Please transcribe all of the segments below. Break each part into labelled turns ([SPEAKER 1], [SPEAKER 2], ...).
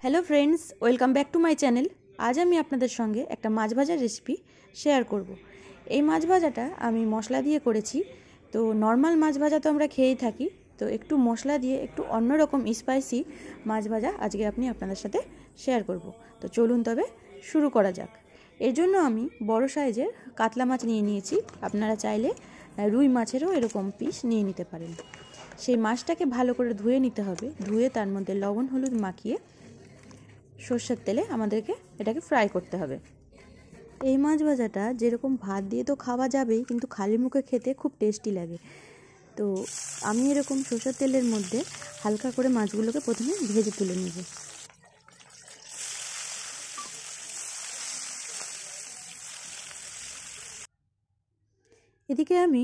[SPEAKER 1] Hello friends, welcome back to my channel. আজ আমি আপনাদের সঙ্গে একটা মাছ ভাজার রেসিপি শেয়ার করব। এই মাছ ভাজাটা আমি মশলা দিয়ে করেছি। তো নর্মাল মাছ ভাজা তো আমরা খেয়েই থাকি, তো একটু মশলা দিয়ে একটু অন্যরকম স্পাইসি মাছ ভাজা আজকে আপনাদের সাথে শেয়ার করব। তো চলুন তবে শুরু করা যাক। এর জন্য আমি বড় সাইজের কাতলা মাছ নিয়ে নিয়েছি। আপনারা চাইলে রুই মাছেরও এরকম পিস নিয়ে নিতে পারেন। সেই মাছটাকে ভালো করে ধুয়ে নিতে হবে। ধুয়ে তার মধ্যে লবণ হলুদ মাখিয়ে সর্ষের তেলে আমাদেরকে এটাকে ফ্রাই করতে হবে। এই মাছ ভাজাটা যেরকম ভাত দিয়ে তো খাওয়া যাবেই, কিন্তু খালি মুখে খেতে খুব টেস্টি লাগে। তো আমি এরকম সর্ষের তেলের মধ্যে হালকা করে মাছগুলোকে প্রথমে ভেজে তুলে নেব। এদিকে আমি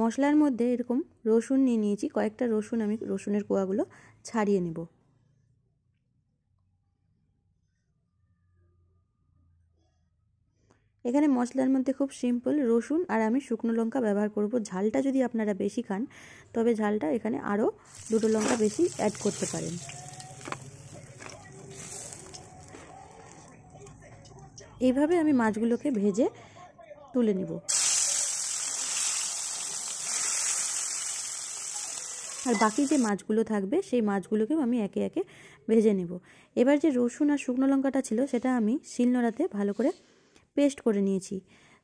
[SPEAKER 1] মশলার মধ্যে এরকম রসুন নিয়ে নিয়েছি। কয়েকটা রসুন আমি রসুনের কোয়াগুলো ছাড়িয়ে নেব। এখানে মশলার মধ্যে খুব সিম্পল রসুন আর আমি শুকনো লঙ্কা ব্যবহার করব। ঝালটা যদি আপনারা বেশি খান তবে ঝালটা এখানে আরও দুটো লঙ্কা বেশি অ্যাড করতে পারেন। এইভাবে আমি মাছগুলোকে ভেজে তুলে নিব। আর বাকি যে মাছগুলো থাকবে সেই মাছগুলোকেও আমি একে একে ভেজে নেব। এবার যে রসুন আর শুকনো লঙ্কাটা ছিল সেটা আমি শিলনোড়াতে ভালো করে পেস্ট করে নিয়েছি।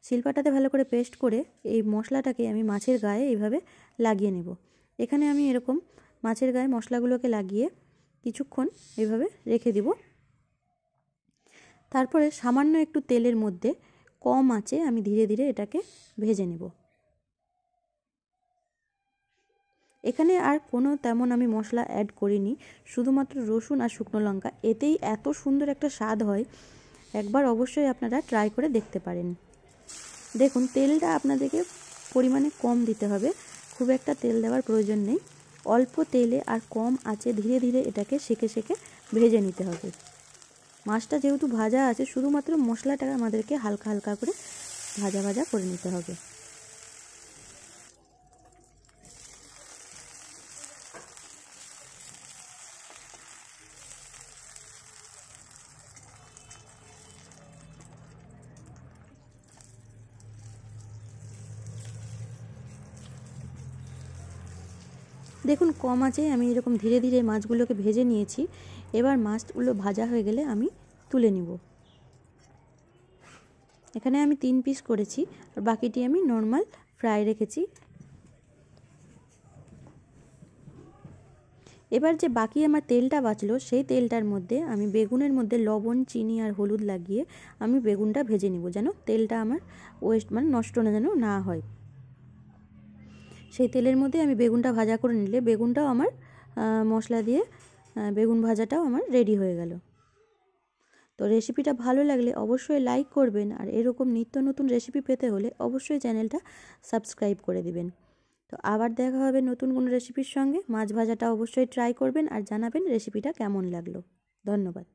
[SPEAKER 1] শিলপাটাতে ভালো করে পেস্ট করে এই মশলাটাকে আমি মাছের গায়ে এইভাবে লাগিয়ে নেব। এখানে আমি এরকম মাছের গায়ে মশলাগুলোকে লাগিয়ে কিছুক্ষণ এইভাবে রেখে দিব। তারপরে সামান্য একটু তেলের মধ্যে কম আঁচে আমি ধীরে ধীরে এটাকে ভেজে নেব। এখানে আর কোনো তেমন আমি মশলা অ্যাড করিনি, শুধুমাত্র রসুন আর শুকনো লঙ্কা। এতেই এত সুন্দর একটা স্বাদ হয়, একবার অবশ্যই আপনারা ট্রাই করে দেখতে পারেন। দেখুন, তেলটা আপনাদেরকে পরিমাণে কম দিতে হবে, খুব একটা তেল দেওয়ার প্রয়োজন নেই। অল্প তেলে আর কম আঁচে ধীরে ধীরে এটাকে সেঁকে সেঁকে ভেজে নিতে হবে। মাছটা যেহেতু ভাজা আছে, শুধুমাত্র মশলাটা আমাদেরকে হালকা হালকা করে ভাজা ভাজা করে নিতে হবে। দেখুন, কম আঁচে আমি এরকম ধীরে ধীরে মাছগুলোকে ভেজে নিয়েছি। এবার মাছগুলো ভাজা হয়ে গেলে আমি তুলে নিব। এখানে আমি 3 পিস করেছি, আর বাকিটি আমি নর্মাল ফ্রাই রেখেছি। এবার যে বাকি আমার তেলটা বাঁচলো, সেই তেলটার মধ্যে আমি বেগুনের মধ্যে লবণ চিনি আর হলুদ লাগিয়ে আমি বেগুনটা ভেজে নিব, যেন তেলটা আমার ওয়েস্ট নষ্ট যেন না হয়। সেই তেলের মধ্যে আমি বেগুনটা ভাজা করে নিলে বেগুনটাও আমার মশলা দিয়ে বেগুন ভাজাটাও আমার রেডি হয়ে গেল। তো রেসিপিটা ভালো লাগলে অবশ্যই লাইক করবেন, আর এরকম নিত্য নতুন রেসিপি পেতে হলে অবশ্যই চ্যানেলটা সাবস্ক্রাইব করে দিবেন। তো আবার দেখা হবে নতুন কোনো রেসিপির সঙ্গে। মাছ ভাজাটা অবশ্যই ট্রাই করবেন আর জানাবেন রেসিপিটা কেমন লাগলো। ধন্যবাদ।